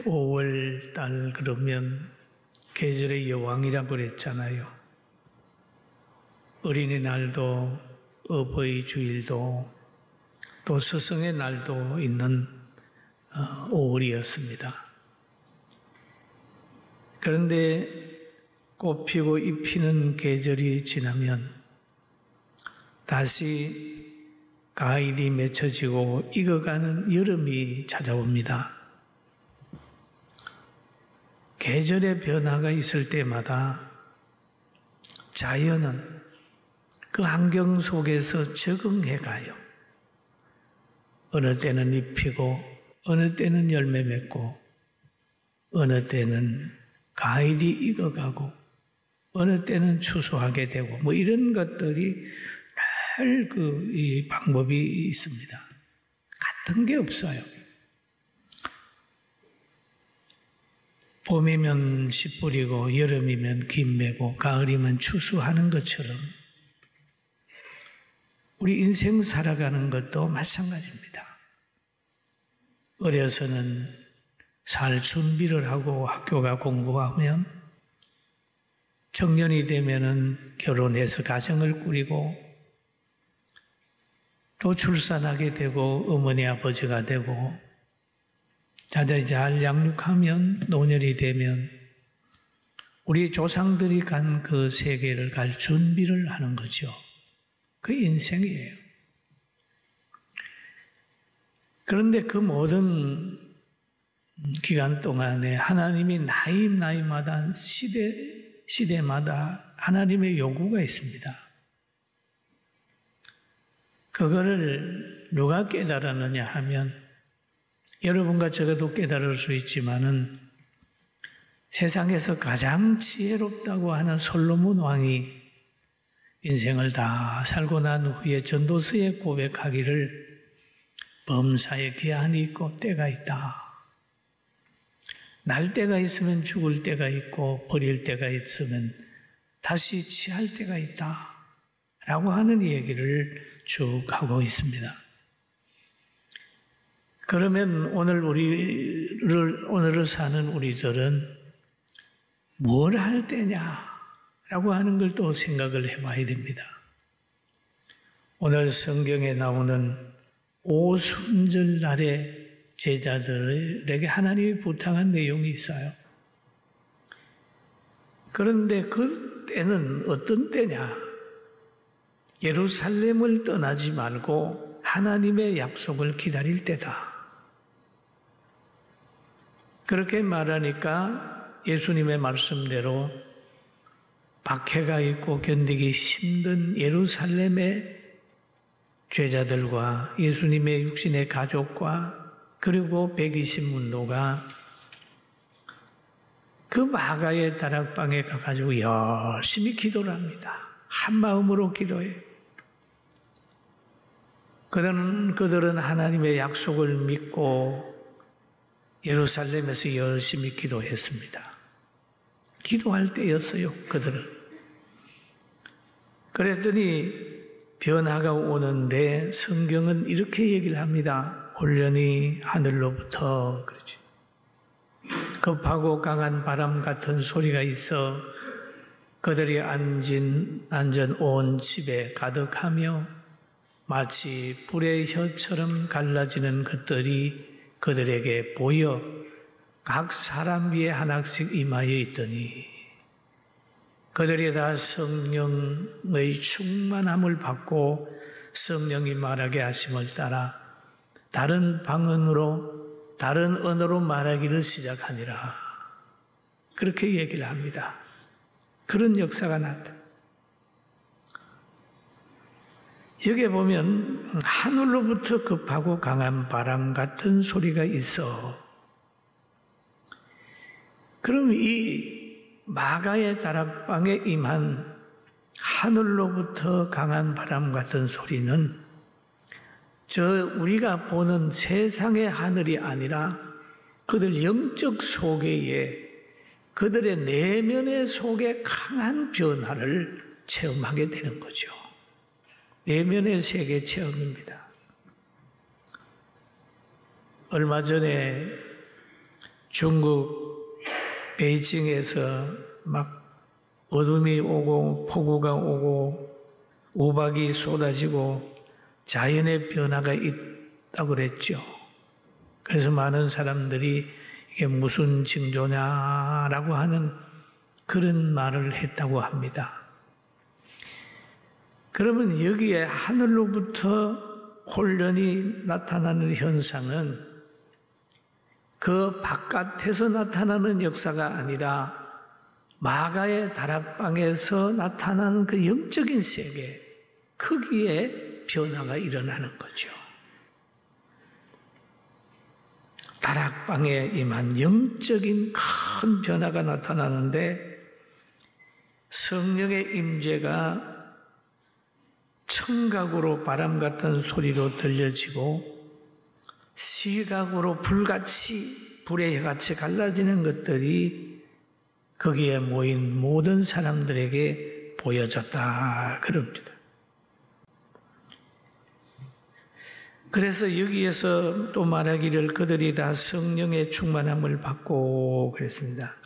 5월 달 그러면 계절의 여왕이라고 그랬잖아요. 어린이날도 어버이 주일도 또 스승의 날도 있는 5월이었습니다. 그런데 꽃피고 잎 피는 계절이 지나면 다시 가을이 맺혀지고 익어가는 여름이 찾아옵니다. 계절의 변화가 있을 때마다 자연은 그 환경 속에서 적응해 가요. 어느 때는 잎 피고 어느 때는 열매 맺고 어느 때는 가을이 익어가고 어느 때는 추수하게 되고 뭐 이런 것들이 늘 이 방법이 있습니다. 같은 게 없어요. 봄이면 씨 뿌리고 여름이면 김 매고 가을이면 추수하는 것처럼 우리 인생 살아가는 것도 마찬가지입니다. 어려서는 살 준비를 하고 학교 가 공부하면 청년이 되면은 결혼해서 가정을 꾸리고 또 출산하게 되고 어머니 아버지가 되고 자녀 잘 양육하면 노년이 되면 우리 조상들이 간 그 세계를 갈 준비를 하는 거죠. 그 인생이에요. 그런데 그 모든 기간 동안에 하나님이 나이마다 시대마다 하나님의 요구가 있습니다. 그거를 누가 깨달았느냐 하면 여러분과 저도 깨달을 수 있지만은 세상에서 가장 지혜롭다고 하는 솔로몬 왕이 인생을 다 살고 난 후에 전도서에 고백하기를 범사에 기한이 있고 때가 있다. 날 때가 있으면 죽을 때가 있고 버릴 때가 있으면 다시 취할 때가 있다. 라고 하는 얘기를 쭉 하고 있습니다. 그러면 오늘을 사는 우리들은 뭘 할 때냐라고 하는 걸 또 생각을 해봐야 됩니다. 오늘 성경에 나오는 오순절날에 제자들에게 하나님이 부탁한 내용이 있어요. 그런데 그 때는 어떤 때냐? 예루살렘을 떠나지 말고 하나님의 약속을 기다릴 때다. 그렇게 말하니까 예수님의 말씀대로 박해가 있고 견디기 힘든 예루살렘의 죄자들과 예수님의 육신의 가족과 그리고 120문도가 그 마가의 다락방에 가가지고 열심히 기도를 합니다. 한 마음으로 기도해요. 그들은 하나님의 약속을 믿고 예루살렘에서 열심히 기도했습니다. 기도할 때였어요, 그들은. 그랬더니 변화가 오는데 성경은 이렇게 얘기를 합니다. 혼련이 하늘로부터 그러지. 급하고 강한 바람 같은 소리가 있어 그들이 앉은 온 집에 가득하며 마치 불의 혀처럼 갈라지는 것들이 그들에게 보여 각 사람 위에 하나씩 임하여 있더니 그들이 다 성령의 충만함을 받고 성령이 말하게 하심을 따라 다른 언어로 말하기를 시작하니라. 그렇게 얘기를 합니다. 그런 역사가 났다. 여기에 보면 하늘로부터 급하고 강한 바람 같은 소리가 있어. 그럼 이 마가의 다락방에 임한 하늘로부터 강한 바람 같은 소리는 우리가 보는 세상의 하늘이 아니라 그들 영적 소개에 그들의 내면의 속에 강한 변화를 체험하게 되는 거죠. 내면의 세계 체험입니다. 얼마 전에 중국 베이징에서 막 어둠이 오고 폭우가 오고 우박이 쏟아지고 자연의 변화가 있다고 그랬죠. 그래서 많은 사람들이 이게 무슨 징조냐라고 하는 그런 말을 했다고 합니다. 그러면 여기에 하늘로부터 혼련이 나타나는 현상은 그 바깥에서 나타나는 역사가 아니라 마가의 다락방에서 나타나는 그 영적인 세계, 거기에 변화가 일어나는 거죠. 다락방에 임한 영적인 큰 변화가 나타나는데 성령의 임재가 청각으로 바람 같은 소리로 들려지고 시각으로 불같이 불의 혀같이 갈라지는 것들이 거기에 모인 모든 사람들에게 보여졌다 그럽니다. 그래서 여기에서 또 말하기를 그들이 다 성령의 충만함을 받고 그랬습니다.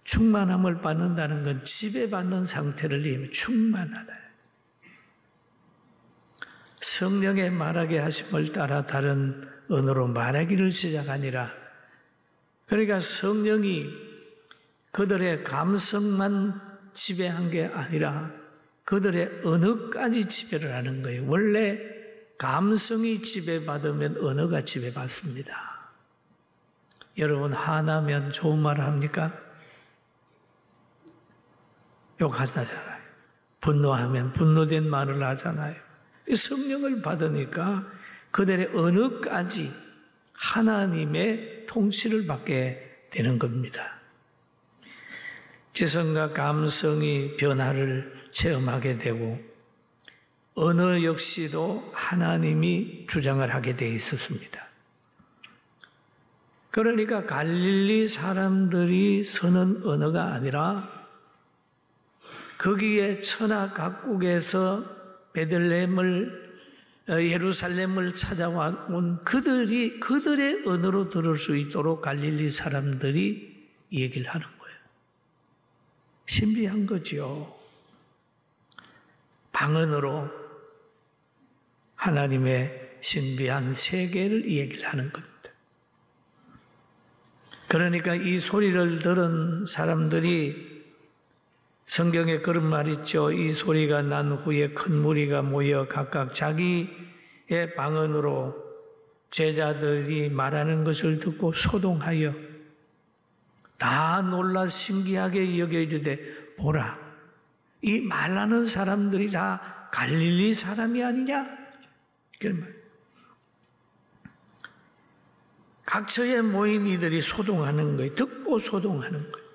충만함을 받는다는 건 지배받는 상태를 얘기하면 충만하다. 성령의 말하게 하심을 따라 다른 언어로 말하기를 시작하니라. 그러니까 성령이 그들의 감성만 지배한 게 아니라 그들의 언어까지 지배를 하는 거예요. 원래 감성이 지배받으면 언어가 지배받습니다. 여러분 화나면 좋은 말을 합니까? 욕하잖아요. 분노하면 분노된 말을 하잖아요. 성령을 받으니까 그들의 언어까지 하나님의 통치를 받게 되는 겁니다. 지성과 감성이 변화를 체험하게 되고 언어 역시도 하나님이 주장을 하게 되어 있었습니다. 그러니까 갈릴리 사람들이 쓰는 언어가 아니라 거기에 천하 각국에서 베들레헴을 예루살렘을 찾아온 그들의 언어로 들을 수 있도록 갈릴리 사람들이 얘기를 하는 거예요. 신비한 거죠. 방언으로 하나님의 신비한 세계를 얘기를 하는 겁니다. 그러니까 이 소리를 들은 사람들이 성경에 그런 말 있죠. 이 소리가 난 후에 큰 무리가 모여 각각 자기의 방언으로 제자들이 말하는 것을 듣고 소동하여 다 놀라 신기하게 여겨 이르되 보라, 이 말하는 사람들이 다 갈릴리 사람이 아니냐? 그런 말. 각처에 모인 이들이 소동하는 거예요. 듣고 소동하는 거예요.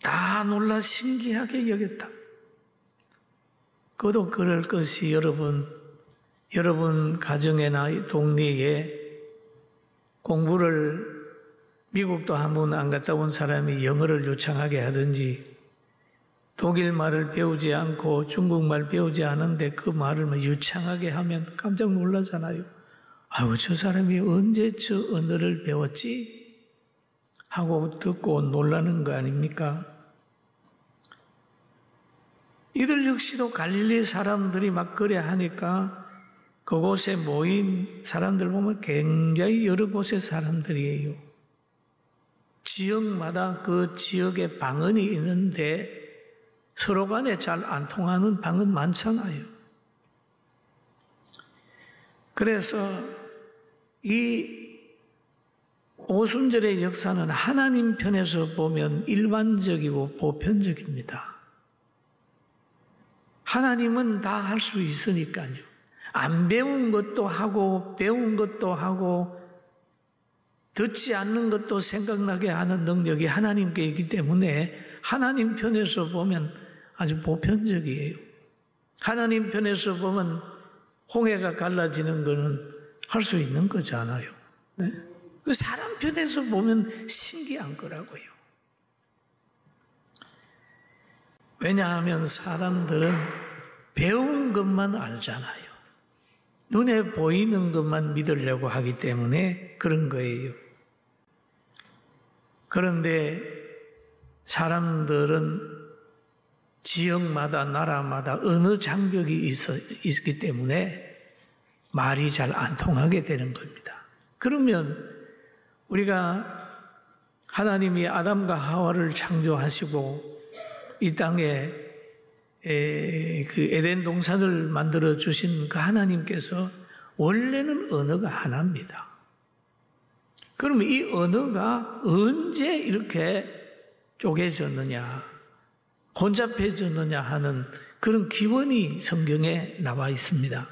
다 놀라 신기하게 여겼다. 그도 그럴 것이 여러분 가정이나 동네에 공부를 미국도 한 번 안 갔다 온 사람이 영어를 유창하게 하든지 독일 말을 배우지 않고 중국말 배우지 않은데 그 말을 유창하게 하면 깜짝 놀라잖아요. 아유, 저 사람이 언제 저 언어를 배웠지? 하고 듣고 놀라는 거 아닙니까? 이들 역시도 갈릴리 사람들이 막 그래 하니까 그곳에 모인 사람들 보면 굉장히 여러 곳의 사람들이에요. 지역마다 그 지역에 방언이 있는데 서로 간에 잘 안 통하는 방언 많잖아요. 그래서 이 오순절의 역사는 하나님 편에서 보면 일반적이고 보편적입니다. 하나님은 다 할 수 있으니까요. 안 배운 것도 하고 배운 것도 하고 듣지 않는 것도 생각나게 하는 능력이 하나님께 있기 때문에 하나님 편에서 보면 아주 보편적이에요. 하나님 편에서 보면 홍해가 갈라지는 것은 할 수 있는 거잖아요. 네? 그 사람 편에서 보면 신기한 거라고요. 왜냐하면 사람들은 배운 것만 알잖아요. 눈에 보이는 것만 믿으려고 하기 때문에 그런 거예요. 그런데 사람들은 지역마다 나라마다 어느 장벽이 있기 때문에 말이 잘 안 통하게 되는 겁니다. 그러면 우리가 하나님이 아담과 하와를 창조하시고 이 땅에 그 에덴 동산을 만들어 주신 그 하나님께서 원래는 언어가 하나입니다. 그러면 이 언어가 언제 이렇게 쪼개졌느냐, 혼잡해졌느냐 하는 그런 기원이 성경에 나와 있습니다.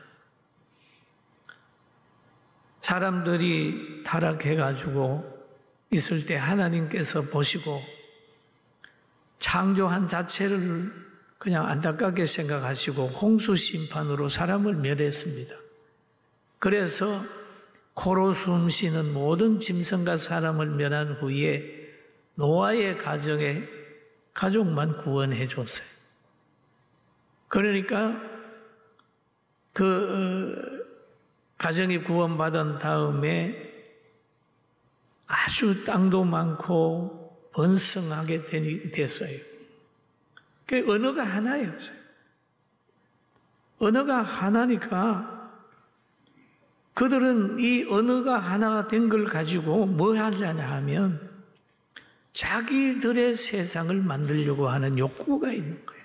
사람들이 타락해가지고 있을 때 하나님께서 보시고 창조한 자체를 그냥 안타깝게 생각하시고 홍수 심판으로 사람을 멸했습니다. 그래서 코로 숨쉬는 모든 짐승과 사람을 멸한 후에 노아의 가족만 구원해 줬어요. 그러니까 그 가정이 구원받은 다음에 아주 땅도 많고 번성하게 됐어요. 그 언어가 하나예요. 언어가 하나니까 그들은 이 언어가 하나가 된 걸 가지고 뭐 하려냐 하면 자기들의 세상을 만들려고 하는 욕구가 있는 거예요.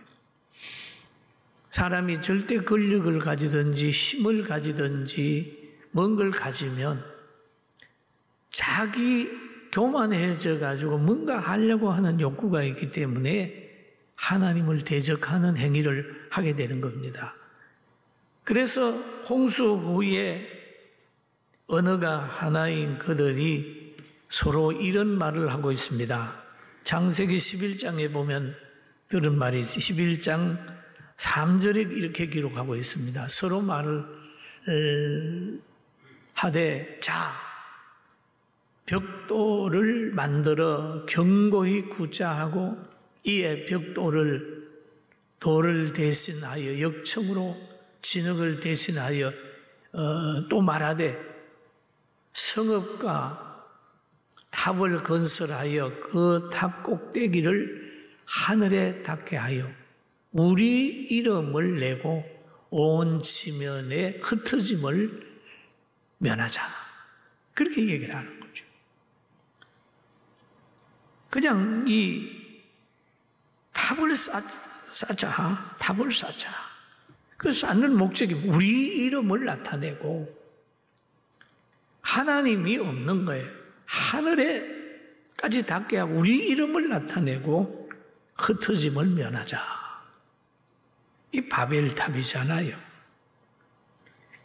사람이 절대 권력을 가지든지 힘을 가지든지 뭔 걸 가지면 자기 교만해져 가지고 뭔가 하려고 하는 욕구가 있기 때문에 하나님을 대적하는 행위를 하게 되는 겁니다. 그래서 홍수 후에 언어가 하나인 그들이 서로 이런 말을 하고 있습니다. 창세기 11장에 보면 들은 말이 11장 3절에 이렇게 기록하고 있습니다. 서로 말을 하되 자 벽돌을 만들어 견고히 굳자하고 이에 벽돌을 돌을 대신하여 역청으로 진흙을 대신하여 또 말하되 성읍과 탑을 건설하여 그 탑 꼭대기를 하늘에 닿게 하여 우리 이름을 내고 온 지면에 흩어짐을 면하자. 그렇게 얘기를 하는 거죠. 그냥 이 탑을 쌓자. 탑을 쌓자. 그 쌓는 목적이 우리 이름을 나타내고 하나님이 없는 거예요. 하늘에까지 닿게 하고 우리 이름을 나타내고 흩어짐을 면하자. 이 바벨탑이잖아요.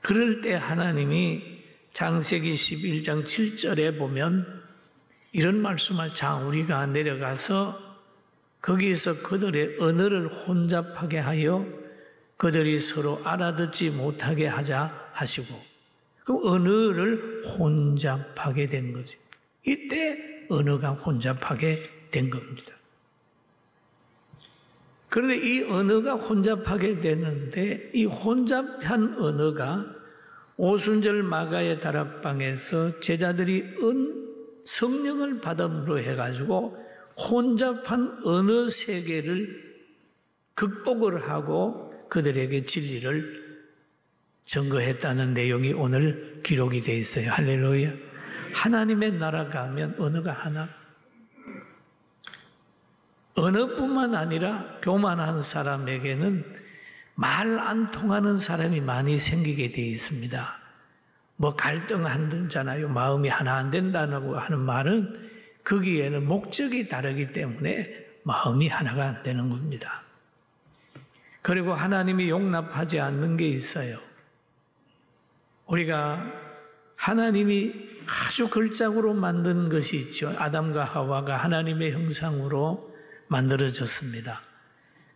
그럴 때 하나님이 창세기 11장 7절에 보면 이런 말씀을 자 우리가 내려가서 거기에서 그들의 언어를 혼잡하게 하여 그들이 서로 알아듣지 못하게 하자 하시고 그 언어를 혼잡하게 된 거죠. 이때 언어가 혼잡하게 된 겁니다. 그런데 이 언어가 혼잡하게 되는데 이 혼잡한 언어가 오순절 마가의 다락방에서 제자들이 성령을 받음으로 해가지고 혼잡한 언어 세계를 극복을 하고 그들에게 진리를 증거했다는 내용이 오늘 기록이 되어 있어요. 할렐루야. 하나님의 나라 가면 언어가 하나. 언어뿐만 아니라 교만한 사람에게는 말 안 통하는 사람이 많이 생기게 되어 있습니다. 뭐 갈등한다잖아요. 마음이 하나 안 된다고 하는 말은 거기에는 목적이 다르기 때문에 마음이 하나가 안 되는 겁니다. 그리고 하나님이 용납하지 않는 게 있어요. 우리가 하나님이 아주 걸작으로 만든 것이 있죠. 아담과 하와가 하나님의 형상으로 만들어졌습니다.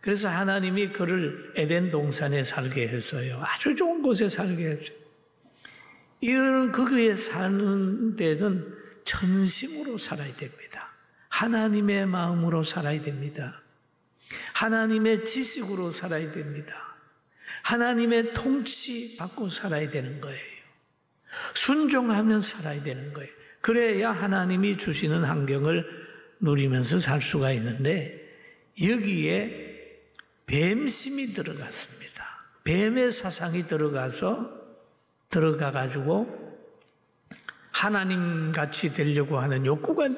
그래서 하나님이 그를 에덴 동산에 살게 했어요. 아주 좋은 곳에 살게 했어요. 이런 거기에 사는 데는 전심으로 살아야 됩니다. 하나님의 마음으로 살아야 됩니다. 하나님의 지식으로 살아야 됩니다. 하나님의 통치 받고 살아야 되는 거예요. 순종하면 살아야 되는 거예요. 그래야 하나님이 주시는 환경을 누리면서 살 수가 있는데 여기에 뱀심이 들어갔습니다. 뱀의 사상이 들어가가지고 하나님같이 되려고 하는 욕구가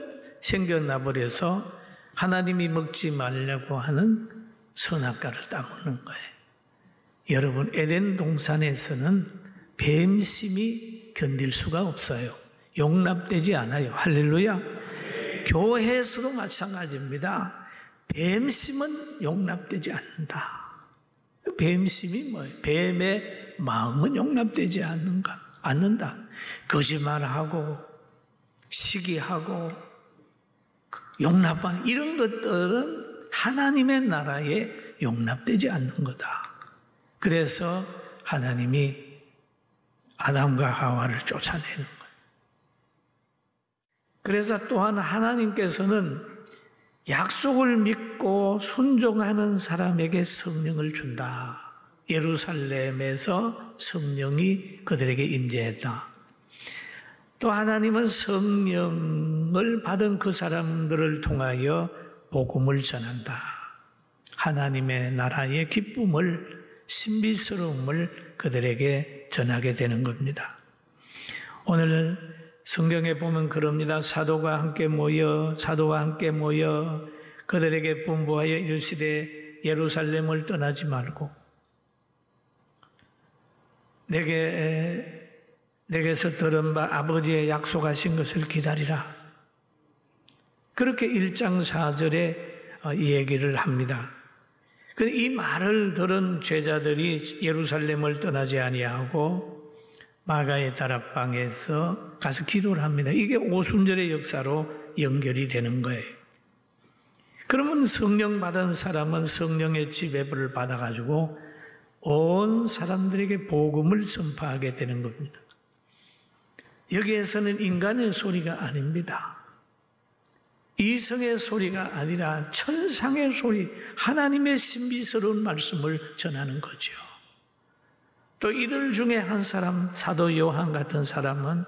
생겨나 버려서 하나님이 먹지 말라고 하는 선악과를 따먹는 거예요. 여러분, 에덴 동산에서는 뱀심이 견딜 수가 없어요. 용납되지 않아요. 할렐루야. 교회에서도 마찬가지입니다. 뱀심은 용납되지 않는다. 뱀심이 뭐예요? 뱀의 마음은 용납되지 않는다. 거짓말하고 시기하고 용납하는 이런 것들은 하나님의 나라에 용납되지 않는 거다. 그래서 하나님이 아담과 하와를 쫓아내는 거예요. 그래서 또한 하나님께서는 약속을 믿고 순종하는 사람에게 성령을 준다. 예루살렘에서 성령이 그들에게 임재했다. 또 하나님은 성령을 받은 그 사람들을 통하여 복음을 전한다. 하나님의 나라의 기쁨을, 신비스러움을 그들에게 전하게 되는 겁니다. 오늘 성경에 보면 그럽니다. 사도와 함께 모여 그들에게 분부하여 이르시되 예루살렘을 떠나지 말고 내게서 들은 바 아버지의 약속하신 것을 기다리라. 그렇게 1장 4절에 얘기를 합니다. 이 말을 들은 제자들이 예루살렘을 떠나지 아니하고 마가의 다락방에서 가서 기도를 합니다. 이게 오순절의 역사로 연결이 되는 거예요. 그러면 성령 받은 사람은 성령의 지배를 받아가지고 온 사람들에게 복음을 선포하게 되는 겁니다. 여기에서는 인간의 소리가 아닙니다. 이성의 소리가 아니라 천상의 소리, 하나님의 신비스러운 말씀을 전하는 거죠. 또 이들 중에 한 사람, 사도 요한 같은 사람은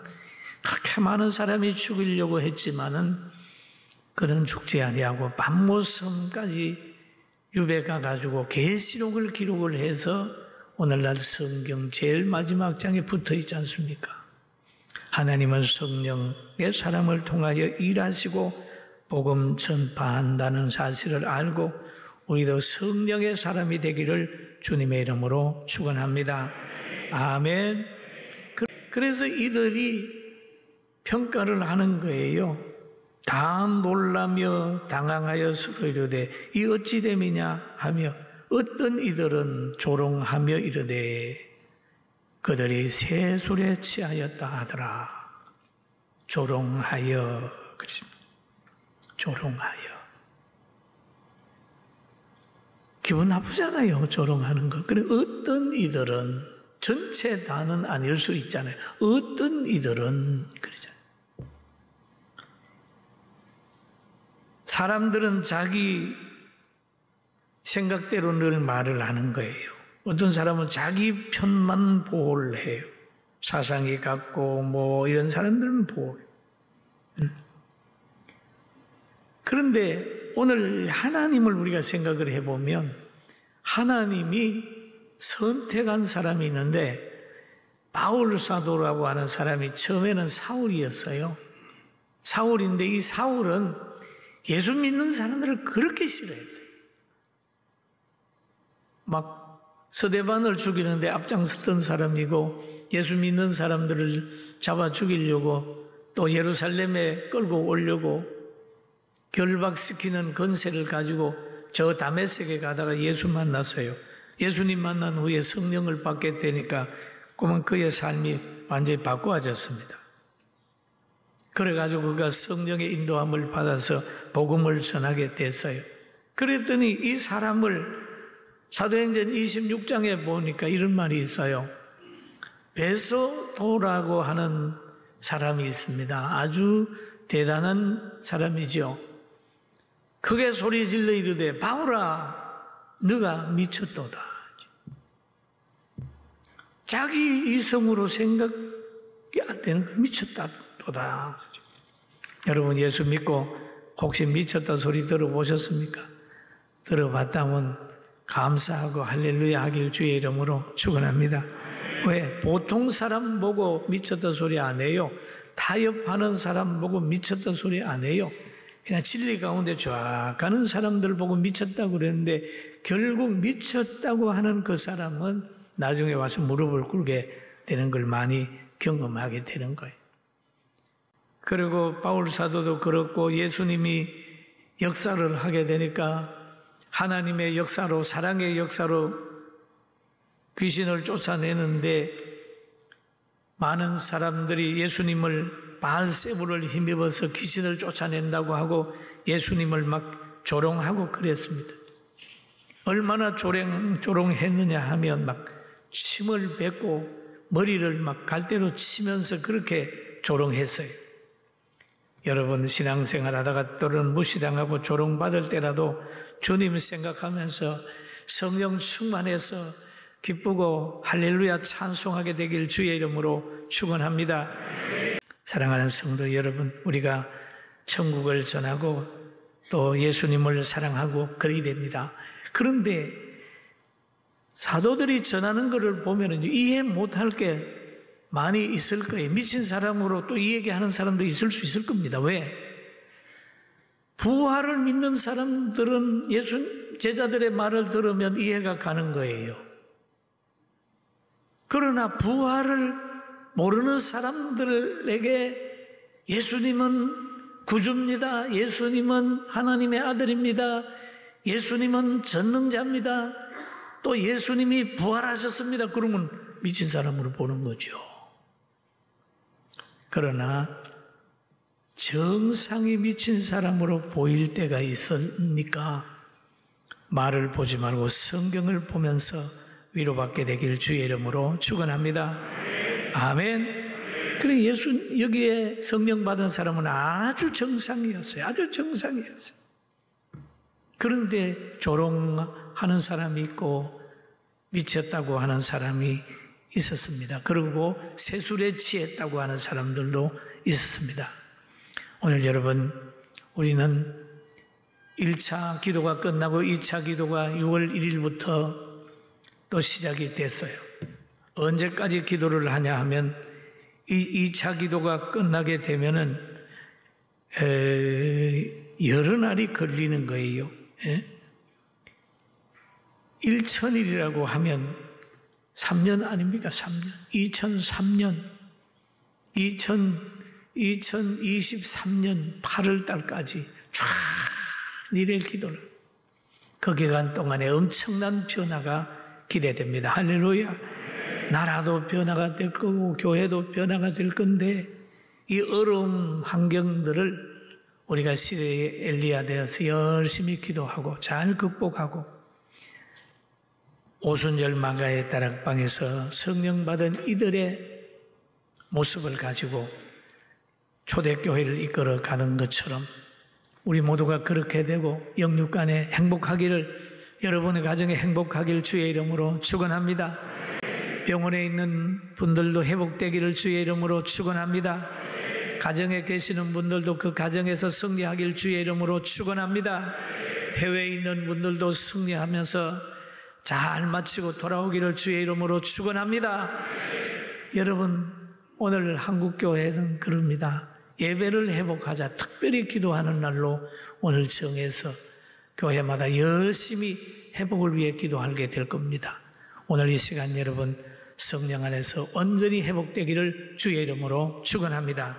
그렇게 많은 사람이 죽이려고 했지만은 그는 죽지 아니하고 밤모섬까지 유배가 가지고 계시록을 기록을 해서 오늘날 성경 제일 마지막 장에 붙어 있지 않습니까? 하나님은 성령의 사람을 통하여 일하시고 복음 전파한다는 사실을 알고 우리도 성령의 사람이 되기를 주님의 이름으로 축원합니다. 아멘. 그래서 이들이 평가를 하는 거예요. 다 놀라며 당황하여 서로 이르되 이 어찌 됨이냐 하며 어떤 이들은 조롱하며 이르되 그들이 세술에 취하였다 하더라. 조롱하여 그렇습니다. 조롱하여. 기분 나쁘잖아요. 조롱하는 거. 그래 어떤 이들은 전체 다는 아닐 수 있잖아요. 어떤 이들은 그러잖아요. 사람들은 자기 생각대로 늘 말을 하는 거예요. 어떤 사람은 자기 편만 보호를 해요. 사상이 같고 이런 사람들은 보호를. 그런데 오늘 하나님을 우리가 생각을 해보면 하나님이 선택한 사람이 있는데 바울 사도라고 하는 사람이 처음에는 사울이었어요. 사울인데 이 사울은 예수 믿는 사람들을 그렇게 싫어했어요. 막 스데반을 죽이는데 앞장섰던 사람이고 예수 믿는 사람들을 잡아 죽이려고 또 예루살렘에 끌고 오려고 결박시키는 건세를 가지고 저 다메섹에 가다가 예수 만났어요. 예수님 만난 후에 성령을 받게 되니까 그만 그의 삶이 완전히 바꿔졌습니다. 그래가지고 그가 성령의 인도함을 받아서 복음을 전하게 됐어요. 그랬더니 이 사람을 사도행전 26장에 보니까 이런 말이 있어요. 베소도라고 하는 사람이 있습니다. 아주 대단한 사람이죠. 크게 소리 질러 이르되 바울아 너가 미쳤도다. 자기 이성으로 생각이 안 되는 거 미쳤다도다. 여러분 예수 믿고 혹시 미쳤다 소리 들어보셨습니까? 들어봤다면 감사하고 할렐루야 하길 주의 이름으로 축원합니다. 왜? 보통 사람 보고 미쳤다 소리 안 해요. 타협하는 사람 보고 미쳤다 소리 안 해요. 그냥 진리 가운데 쫙 가는 사람들 보고 미쳤다고 그랬는데 결국 미쳤다고 하는 그 사람은 나중에 와서 무릎을 꿇게 되는 걸 많이 경험하게 되는 거예요. 그리고 바울 사도도 그렇고 예수님이 역사를 하게 되니까 하나님의 역사로, 사랑의 역사로 귀신을 쫓아내는데 많은 사람들이 예수님을 바알세불을 힘입어서 귀신을 쫓아낸다고 하고 예수님을 막 조롱하고 그랬습니다. 얼마나 조롱했느냐 하면 막 침을 뱉고 머리를 막 갈대로 치면서 그렇게 조롱했어요. 여러분 신앙생활 하다가 또는 무시당하고 조롱받을 때라도 주님 생각하면서 성령 충만해서 기쁘고 할렐루야 찬송하게 되길 주의 이름으로 축원합니다. 사랑하는 성도 여러분, 우리가 천국을 전하고 또 예수님을 사랑하고 그래야 됩니다. 그런데 사도들이 전하는 것을 보면 이해 못할 게 많이 있을 거예요. 미친 사람으로 또 이 얘기하는 사람도 있을 수 있을 겁니다. 왜? 부활을 믿는 사람들은 예수 제자들의 말을 들으면 이해가 가는 거예요. 그러나 부활을 모르는 사람들에게 예수님은 구주입니다. 예수님은 하나님의 아들입니다. 예수님은 전능자입니다. 또 예수님이 부활하셨습니다. 그러면 미친 사람으로 보는 거죠. 그러나 정상이 미친 사람으로 보일 때가 있으니까 말을 보지 말고 성경을 보면서 위로받게 되길 주의 이름으로 축원합니다. 아멘. 그래 예수 여기에 성령 받은 사람은 아주 정상이었어요. 아주 정상이었어요. 그런데 조롱하는 사람이 있고 미쳤다고 하는 사람이 있었습니다. 그리고 세술에 취했다고 하는 사람들도 있었습니다. 오늘 여러분 우리는 1차 기도가 끝나고 2차 기도가 6월 1일부터 또 시작이 됐어요. 언제까지 기도를 하냐 하면 이 2차 기도가 끝나게 되면은 여러 날이 걸리는 거예요. 1000일이라고 하면 3년 아닙니까? 3년. 2003년 2023년 8월 달까지 쫙 일일 기도를 그 기간 동안에 엄청난 변화가 기대됩니다. 할렐루야. 나라도 변화가 될 거고 교회도 변화가 될 건데 이 어려운 환경들을 우리가 시대의 엘리야 되어서 열심히 기도하고 잘 극복하고 오순절 마가의 다락방에서 성령 받은 이들의 모습을 가지고 초대교회를 이끌어 가는 것처럼 우리 모두가 그렇게 되고 영육간에 행복하기를 여러분의 가정에 행복하길 주의 이름으로 축원합니다. 병원에 있는 분들도 회복되기를 주의 이름으로 축원합니다. 가정에 계시는 분들도 그 가정에서 승리하길 주의 이름으로 축원합니다. 해외에 있는 분들도 승리하면서 잘 마치고 돌아오기를 주의 이름으로 축원합니다. 여러분 오늘 한국교회는 그럽니다. 예배를 회복하자 특별히 기도하는 날로 오늘 정해서 교회마다 열심히 회복을 위해 기도하게 될 겁니다. 오늘 이 시간 여러분 성령 안에서 온전히 회복되기를 주의 이름으로 축원합니다.